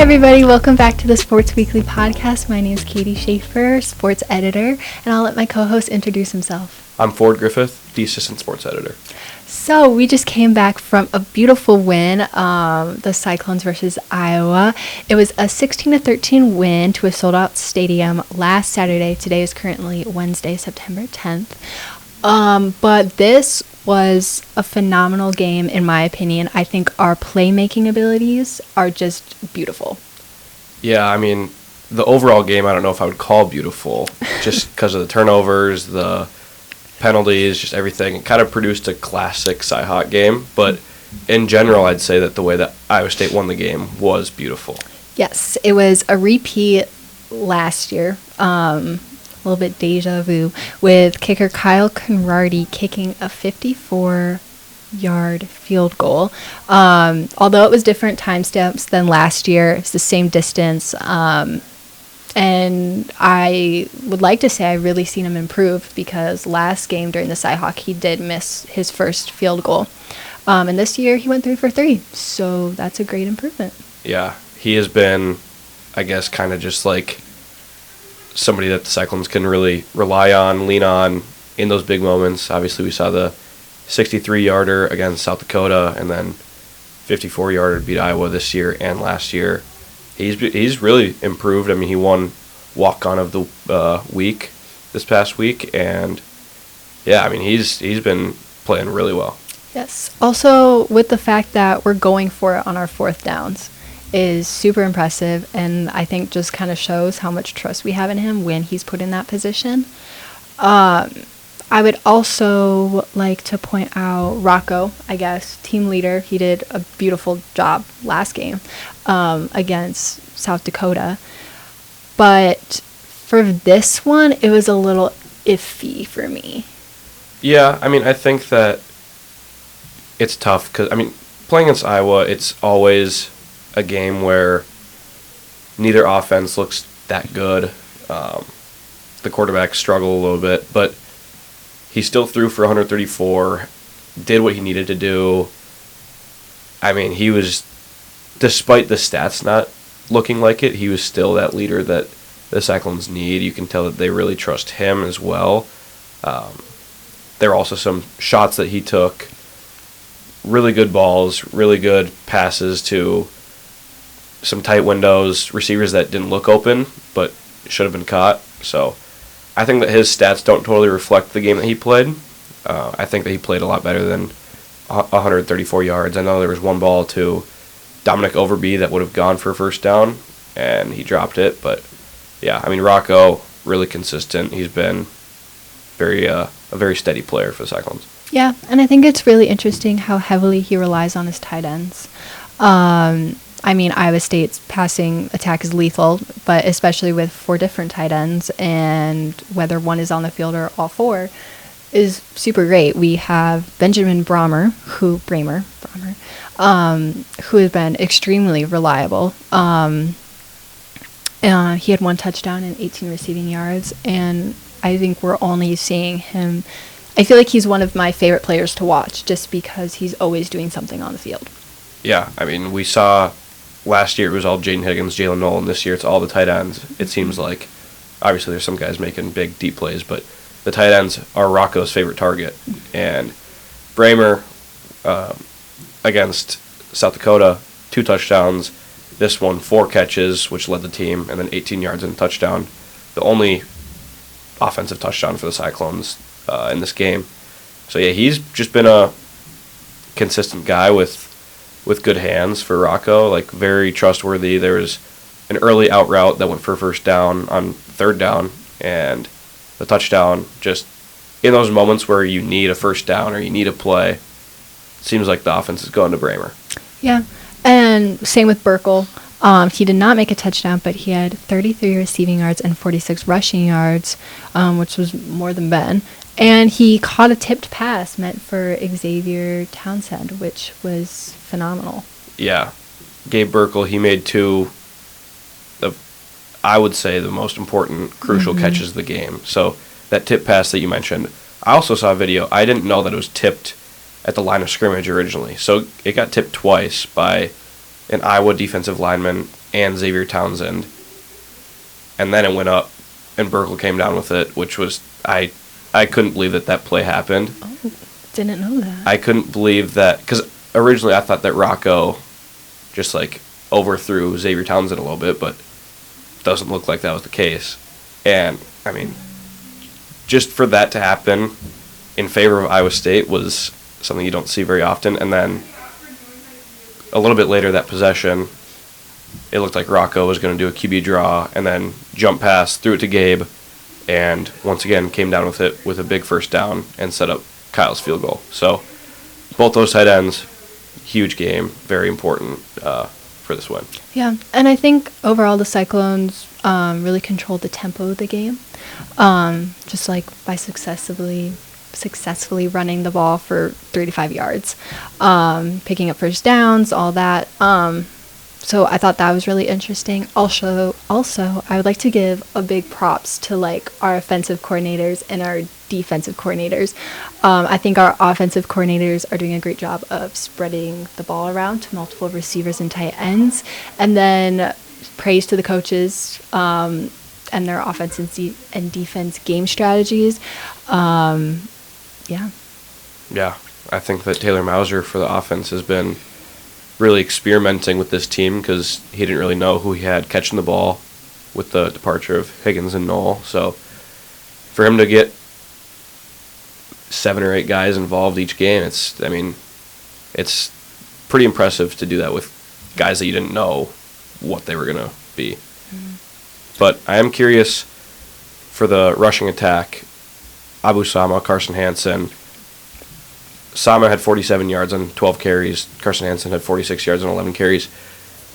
everybody, welcome back to the Sports Weekly podcast. My name is Katie Schaefer, sports editor, and I'll let my co-host introduce himself. I'm Ford Griffith, the assistant sports editor. So we just came back from a beautiful win, the Cyclones versus Iowa. It was a 16-13 win to a sold-out stadium last Saturday. Today is currently Wednesday, September 10th. But this was a phenomenal game, in my opinion. I think our playmaking abilities are just beautiful. Yeah, I mean, the overall game, I don't know if I would call beautiful, just because of the turnovers, the penalties, just everything. It kind of produced a classic Cy-Hawk game, but in general, I'd say that the way that Iowa State won the game was beautiful. Yes, it was a repeat last year. A little bit deja vu, with kicker Kyle Conradi kicking a 54-yard field goal. Although it was different timestamps than last year, it's the same distance. And I would like to say I really seen him improve, because last game during the Cy-Hawk, he did miss his first field goal. And this year he went 3 for 3, so that's a great improvement. Yeah, he has been, I guess, kind of just like somebody that the Cyclones can really rely on, lean on in those big moments. Obviously, we saw the 63-yarder against South Dakota, and then 54-yarder beat Iowa this year and last year. He's really improved. I mean, he won walk-on of the week this past week, and yeah, I mean, he's been playing really well. Yes. Also, with the fact that we're going for it on our fourth downs is super impressive, and I think just kind of shows how much trust we have in him when he's put in that position. I would also like to point out Rocco, I guess, team leader. He did a beautiful job last game against South Dakota. But for this one, it was a little iffy for me. Yeah, I mean, I think that it's tough because, I mean, playing against Iowa, it's always a game where neither offense looks that good. The quarterbacks struggle a little bit, but he still threw for 134, did what he needed to do. I mean, he was, despite the stats not looking like it, he was still that leader that the Cyclones need. You can tell that they really trust him as well. There are also some shots that he took, really good balls, really good passes to some tight windows, receivers that didn't look open but should have been caught. So I think that his stats don't totally reflect the game that he played. I think that he played a lot better than 134 yards. I know there was one ball to Dominic Overby that would have gone for a first down, and he dropped it. But yeah, I mean, Rocco, really consistent. He's been a very steady player for the Cyclones. Yeah, and I think it's really interesting how heavily he relies on his tight ends. I mean, Iowa State's passing attack is lethal, but especially with 4 different tight ends, and whether one is on the field or all 4 is super great. We have Benjamin Brahmer, who has been extremely reliable. He had 1 touchdown and 18 receiving yards, and I think we're only seeing him. I feel like he's one of my favorite players to watch, just because he's always doing something on the field. Yeah, I mean, we saw last year it was all Jaden Higgins, Jalen Nolan. This year it's all the tight ends. It seems like, obviously there's some guys making big, deep plays, but the tight ends are Rocco's favorite target. And Bramer against South Dakota, 2 touchdowns. This one, 4 catches, which led the team, and then 18 yards and a touchdown. The only offensive touchdown for the Cyclones in this game. So yeah, he's just been a consistent guy with good hands for Rocco, like very trustworthy. There was an early out route that went for first down on 3rd down, and the touchdown, just in those moments where you need a first down or you need a play, it seems like the offense is going to Bramer. Yeah, and same with Burkle. He did not make a touchdown, but he had 33 receiving yards and 46 rushing yards, which was more than Ben. And he caught a tipped pass meant for Xavier Townsend, which was phenomenal. Yeah. Gabe Burkle, he made 2 of, I would say, the most important, crucial catches of the game. So that tip pass that you mentioned, I also saw a video. I didn't know that it was tipped at the line of scrimmage originally. So it got tipped twice by an Iowa defensive lineman and Xavier Townsend. And then it went up, and Burkle came down with it, which was, I couldn't believe that play happened. Oh, didn't know that. I couldn't believe that, because originally I thought that Rocco just, like, overthrew Xavier Townsend a little bit, but doesn't look like that was the case. And, I mean, just for that to happen in favor of Iowa State was something you don't see very often. And then a little bit later that possession, it looked like Rocco was going to do a QB draw and then jump pass, threw it to Gabe, and once again came down with it with a big first down and set up Kyle's field goal. So both those tight ends, huge game, very important for this win. Yeah, and I think overall the Cyclones really controlled the tempo of the game, just like by successfully running the ball for 3 to 5 yards, picking up first downs, all that. So I thought that was really interesting. Also, I would like to give a big props to like our offensive coordinators and our defensive coordinators. I think our offensive coordinators are doing a great job of spreading the ball around to multiple receivers and tight ends. And then praise to the coaches and their offense and defense game strategies. Yeah, I think that Taylor Mauser for the offense has been really experimenting with this team because he didn't really know who he had catching the ball with the departure of Higgins and Knoll. So for him to get 7 or 8 guys involved each game, it's pretty impressive to do that with guys that you didn't know what they were going to be. Mm-hmm. But I am curious for the rushing attack. Abu Sama, Carson Hansen. Sama had 47 yards on 12 carries. Carson Hansen had 46 yards on 11 carries.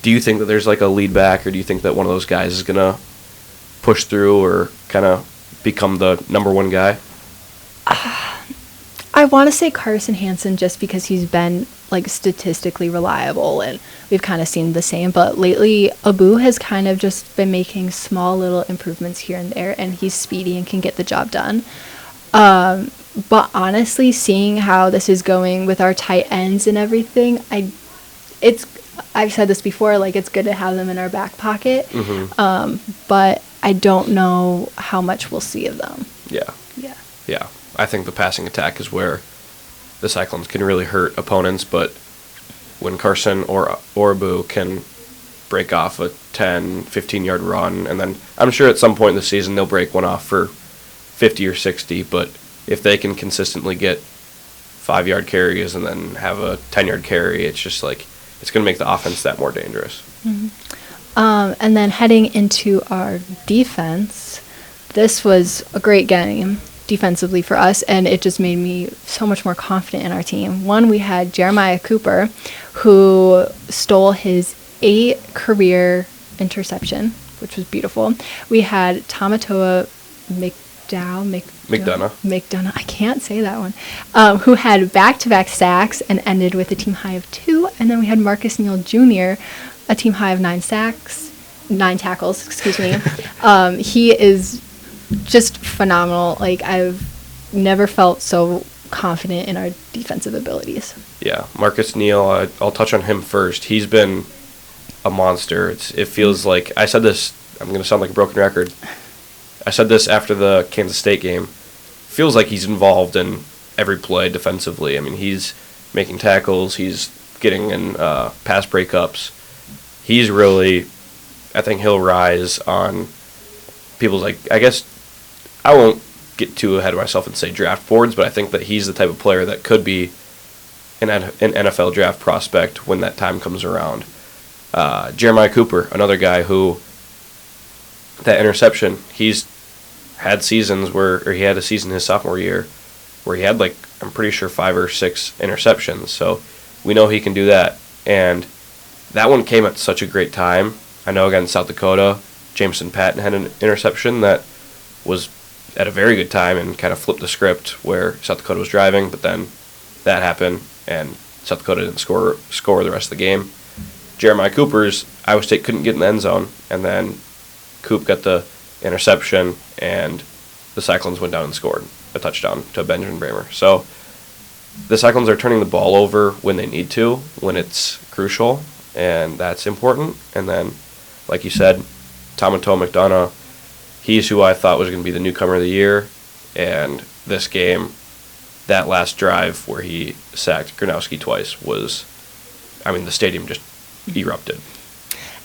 Do you think that there's like a lead back, or do you think that one of those guys is going to push through or kind of become the number one guy? I want to say Carson Hansen just because he's been like statistically reliable and we've kind of seen the same. But lately, Abu has kind of just been making small little improvements here and there, and he's speedy and can get the job done. But honestly, seeing how this is going with our tight ends and everything, I've said this before, like it's good to have them in our back pocket. Mm-hmm. But I don't know how much we'll see of them. Yeah. I think the passing attack is where the Cyclones can really hurt opponents, but when Carson or Abu can break off a 10, 15-yard run, and then I'm sure at some point in the season they'll break one off for 50 or 60, but if they can consistently get 5-yard carries and then have a 10-yard carry, it's just like it's going to make the offense that more dangerous. Mm-hmm. And then heading into our defense, this was a great game defensively for us, and it just made me so much more confident in our team. One, we had Jeremiah Cooper, who stole his 8th career interception, which was beautiful. We had Tamatoa McDonough, I can't say that one, who had back-to-back sacks and ended with a team high of 2. And then we had Marcus Neal Jr., a team high of 9 tackles, excuse me. He is just phenomenal. Like, I've never felt so confident in our defensive abilities. Yeah, Marcus Neal, I'll touch on him first. He's been a monster. It feels like, I said this, I'm going to sound like a broken record. I said this after the Kansas State game. Feels like he's involved in every play defensively. I mean, he's making tackles. He's getting in pass breakups. He's really, I think he'll rise on people's, like, I guess, I won't get too ahead of myself and say draft boards, but I think that he's the type of player that could be an NFL draft prospect when that time comes around. Jeremiah Cooper, another guy who, that interception, he's had seasons or he had a season his sophomore year where he had, like, I'm pretty sure 5 or 6 interceptions. So we know he can do that. And that one came at such a great time. I know against South Dakota, Jameson Patton had an interception that was at a very good time and kind of flipped the script where South Dakota was driving, but then that happened and South Dakota didn't score the rest of the game. Jeremiah Cooper's, Iowa State couldn't get in the end zone, and then Coop got the interception, and the Cyclones went down and scored a touchdown to Benjamin Bramer. So the Cyclones are turning the ball over when they need to, when it's crucial, and that's important. And then like you said, Tomato McDonough, he's who I thought was going to be the newcomer of the year. And this game, that last drive where he sacked Gronowski twice was, I mean, the stadium just erupted.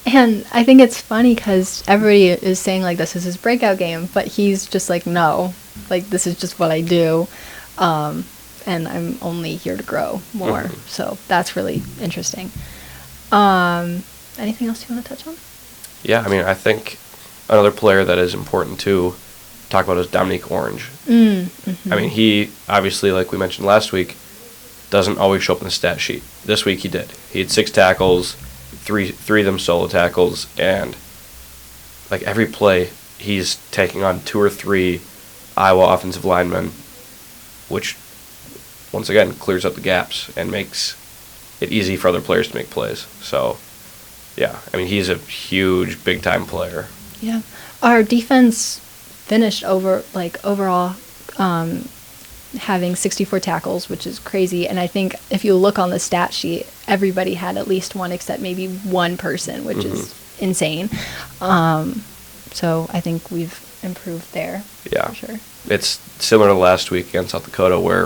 And I think it's funny because everybody is saying, like, this is his breakout game, but he's just like, no, like, this is just what I do, and I'm only here to grow more. Mm-hmm. So that's really interesting. Anything else you want to touch on? Yeah, I mean, I think another player that is important to talk about is Dominique Orange. Mm-hmm. I mean, he, obviously, like we mentioned last week, doesn't always show up in the stat sheet. This week he did. He had 6 tackles, three of them solo tackles, and like every play he's taking on 2 or 3 Iowa offensive linemen, which once again clears up the gaps and makes it easy for other players to make plays. So yeah, I mean, he's a huge big time player. Yeah, our defense finished overall having 64 tackles, which is crazy. And I think if you look on the stat sheet, everybody had at least one except maybe one person, which is insane. So I think we've improved there. Yeah, for sure. It's similar to last week against South Dakota, where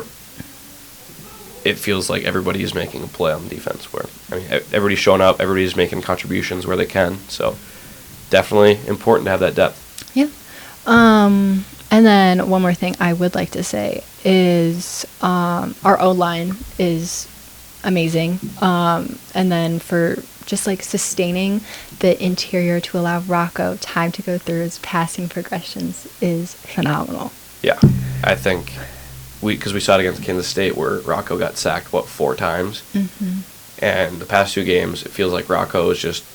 it feels like everybody is making a play on defense. Where, I mean, everybody's showing up, everybody's making contributions where they can. So definitely important to have that depth. Yeah. And then one more thing I would like to say is our O-line is amazing. And then for just like sustaining the interior to allow Rocco time to go through his passing progressions is phenomenal. Yeah, I think because we saw it against Kansas State where Rocco got sacked, 4 times? Mm-hmm. And the past 2 games, it feels like Rocco is just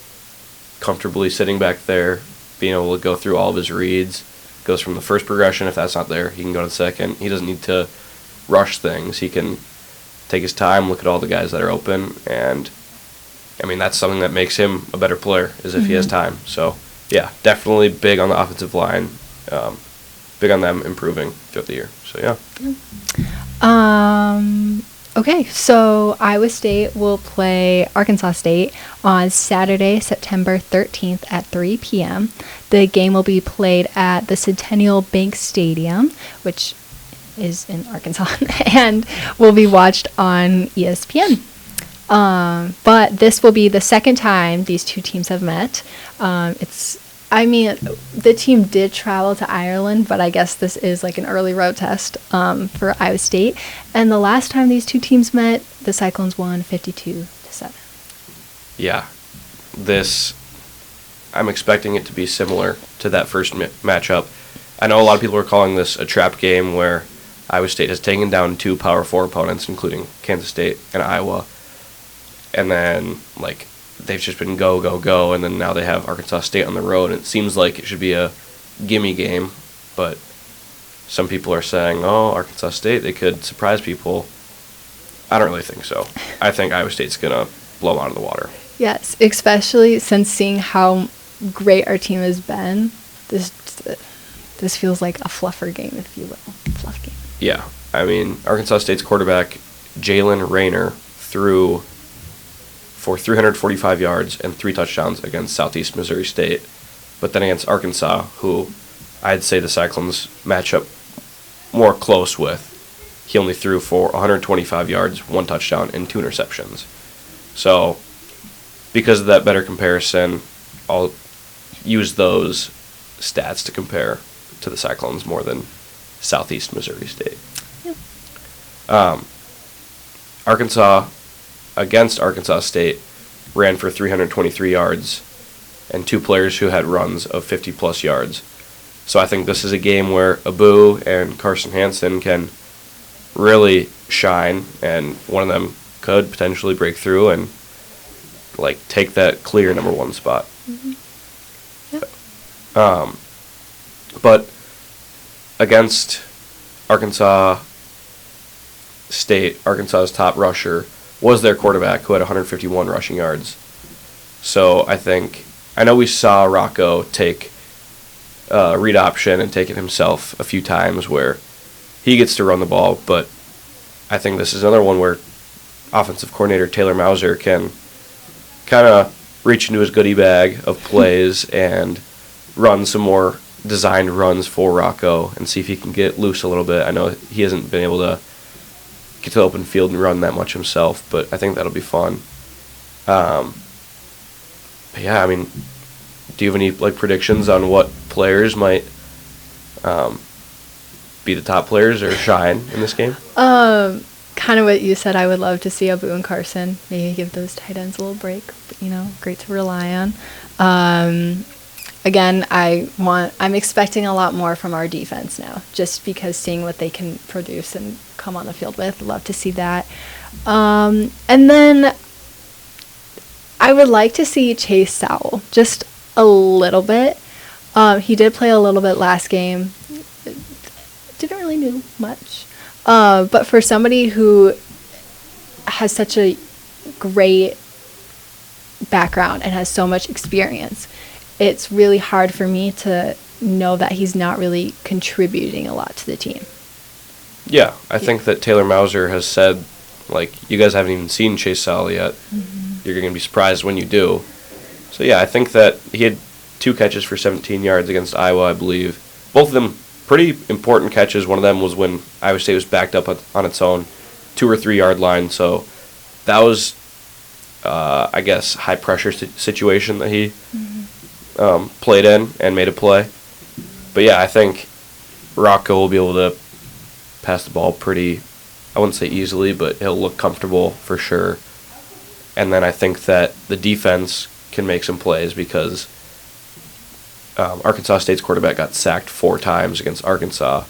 comfortably sitting back there, being able to go through all of his reads. Goes from the first progression, if that's not there, he can go to the second. He doesn't need to rush things. He can take his time, look at all the guys that are open, and I mean, that's something that makes him a better player, is if he has time. So yeah, definitely big on the offensive line, big on them improving throughout the year. So yeah. Okay, so Iowa State will play Arkansas State on Saturday, September 13th at 3 p.m. The game will be played at the Centennial Bank Stadium, which is in Arkansas, and will be watched on ESPN. But this will be the second time these two teams have met. The team did travel to Ireland, but I guess this is like an early road test for Iowa State. And the last time these two teams met, the Cyclones won 52-7. Yeah, I'm expecting it to be similar to that first matchup. I know a lot of people are calling this a trap game where Iowa State has taken down 2 Power 4 opponents, including Kansas State and Iowa. And then, like, they've just been go, go, go, and then now they have Arkansas State on the road, and it seems like it should be a gimme game, but some people are saying, oh, Arkansas State, they could surprise people. I don't really think so. I think Iowa State's going to blow them out of the water. Yes, especially since seeing how great our team has been, this feels like a fluffer game, if you will. Fluff game. Yeah. I mean, Arkansas State's quarterback, Jalen Rayner, threw for 345 yards and 3 touchdowns against Southeast Missouri State. But then against Arkansas, who I'd say the Cyclones match up more close with, he only threw for 125 yards, 1 touchdown, and 2 interceptions. So, because of that better comparison, I'll use those stats to compare to the Cyclones more than Southeast Missouri State. Yeah. Arkansas, against Arkansas State, ran for 323 yards and 2 players who had runs of 50-plus yards. So I think this is a game where Abu and Carson Hansen can really shine, and one of them could potentially break through and like take that clear number 1 spot. Mm-hmm. Yep. But against Arkansas State, Arkansas's top rusher was their quarterback, who had 151 rushing yards. So I know we saw Rocco take read option and take it himself a few times where he gets to run the ball, but I think this is another one where offensive coordinator Taylor Mauser can kind of reach into his goodie bag of plays and run some more designed runs for Rocco and see if he can get loose a little bit. I know he hasn't been able to get to the open field and run that much himself, but I think that'll be fun. But yeah, I mean, do you have any like predictions on what players might be the top players or shine in this game? Kind of what you said. I would love to see Abu and Carson maybe give those tight ends a little break. But, great to rely on. Again, I'm expecting a lot more from our defense now, just because seeing what they can produce and come on the field with. Love to see that. And then I would like to see Chase Sowell just a little bit. He did play a little bit last game. Didn't really do much. But for somebody who has such a great background and has so much experience, it's really hard for me to know that he's not really contributing a lot to the team. Yeah, I think that Taylor Mauser has said, like, you guys haven't even seen Chase Sowell yet. Mm-hmm. You're going to be surprised when you do. So, yeah, I think that he had 2 catches for 17 yards against Iowa, I believe. Both of them pretty important catches. One of them was when Iowa State was backed up on its own 2 or 3 yard line. So that was, I guess, high pressure situation that he played in and made a play. But yeah, I think Rocco will be able to pass the ball pretty, I wouldn't say easily, but he'll look comfortable for sure. And then I think that the defense can make some plays because Arkansas State's quarterback got sacked 4 times against Arkansas.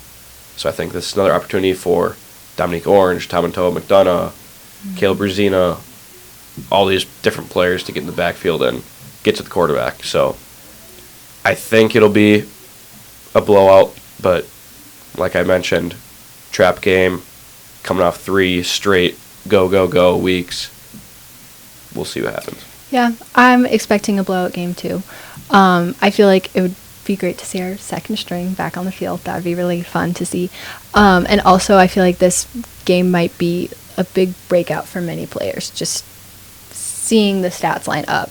So I think this is another opportunity for Dominique Orange, Tamantoa McDonough, Caleb Brzezina, all these different players to get in the backfield and get to the quarterback. So I think it'll be a blowout, but like I mentioned, trap game, coming off 3 straight go weeks. We'll see what happens. Yeah, I'm expecting a blowout game too. I feel like it would be great to see our second string back on the field. That would be really fun to see. And also, I feel like this game might be a big breakout for many players, just seeing the stats line up.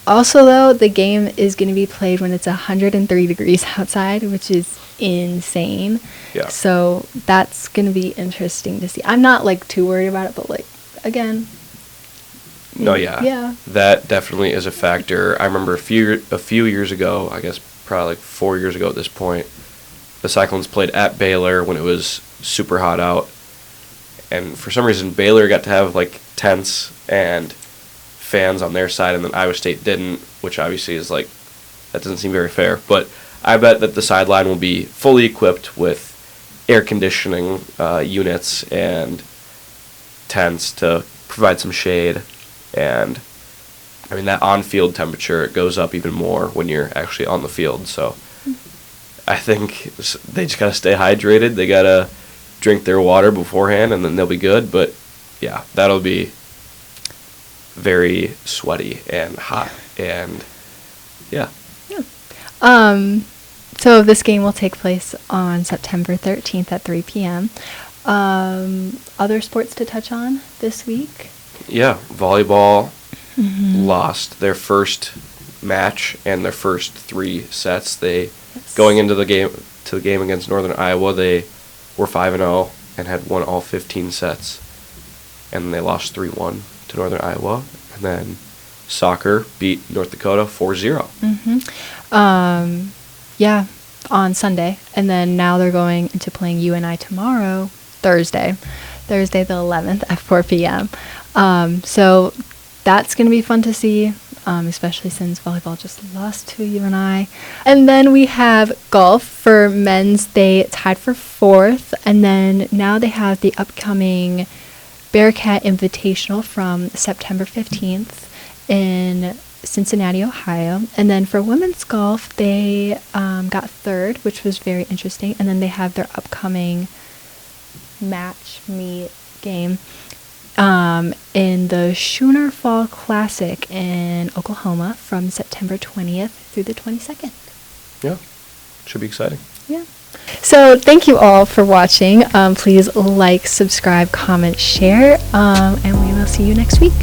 Also, though, the game is going to be played when it's 103 degrees outside, which is insane. Yeah. So that's going to be interesting to see. I'm not, like, too worried about it, but, like, again... No, yeah. Yeah. That definitely is a factor. I remember a few years ago, I guess probably like 4 years ago at this point, the Cyclones played at Baylor when it was super hot out. And for some reason, Baylor got to have like tents and fans on their side, and then Iowa State didn't, which obviously is like, that doesn't seem very fair. But I bet that the sideline will be fully equipped with air conditioning units and tents to provide some shade. And, I mean, that on-field temperature, it goes up even more when you're actually on the field. So I think they just got to stay hydrated. They got to drink their water beforehand, and then they'll be good. But, yeah, that'll be very sweaty and hot. And, yeah. So this game will take place on September 13th at 3 p.m. Other sports to touch on this week? Yeah, volleyball lost their first match and their first 3 sets. Going into the game against Northern Iowa, they were 5-0 and had won all 15 sets, and they lost 3-1 to Northern Iowa. And then soccer beat North Dakota 4-0. Yeah, on Sunday, and then now they're going into playing UNI tomorrow, Thursday the 11th at 4 p.m. So that's going to be fun to see, especially since volleyball just lost to UNI. And then we have golf for men's. They tied for 4th, and then now they have the upcoming Bearcat Invitational from September 15th in Cincinnati, Ohio. And then for women's golf, they got 3rd, which was very interesting. And then they have their upcoming meet game in the Schooner Fall Classic in Oklahoma from September 20th through the 22nd. Yeah, should be exciting. Yeah. So thank you all for watching. Please like, subscribe, comment, share, and we will see you next week.